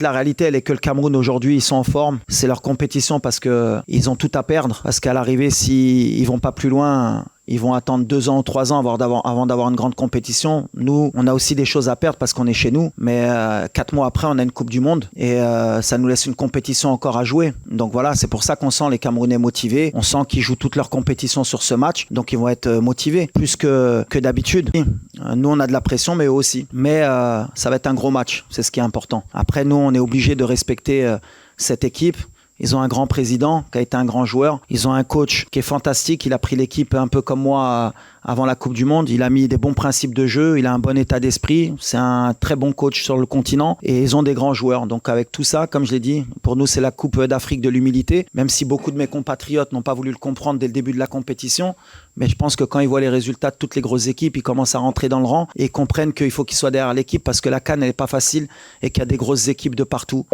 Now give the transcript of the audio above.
La réalité, elle est que le Cameroun aujourd'hui, ils sont en forme. C'est leur compétition parce que ils ont tout à perdre. Parce qu'à l'arrivée, s'ils vont pas plus loin, ils vont attendre 2 ans ou 3 ans avant d'avoir une grande compétition. Nous, on a aussi des choses à perdre parce qu'on est chez nous. Mais 4 mois après, on a une Coupe du Monde et ça nous laisse une compétition encore à jouer. Donc voilà, c'est pour ça qu'on sent les Camerounais motivés. On sent qu'ils jouent toute leur compétition sur ce match. Donc ils vont être motivés plus que d'habitude. Nous, on a de la pression, mais eux aussi. Mais ça va être un gros match. C'est ce qui est important. Après, nous, on est obligé de respecter cette équipe. Ils ont un grand président qui a été un grand joueur. Ils ont un coach qui est fantastique. Il a pris l'équipe un peu comme moi avant la Coupe du Monde. Il a mis des bons principes de jeu. Il a un bon état d'esprit. C'est un très bon coach sur le continent. Et ils ont des grands joueurs. Donc avec tout ça, comme je l'ai dit, pour nous, c'est la Coupe d'Afrique de l'humilité. Même si beaucoup de mes compatriotes n'ont pas voulu le comprendre dès le début de la compétition. Mais je pense que quand ils voient les résultats de toutes les grosses équipes, ils commencent à rentrer dans le rang et ils comprennent qu'il faut qu'ils soient derrière l'équipe parce que la CAN, elle n'est pas facile et qu'il y a des grosses équipes de partout.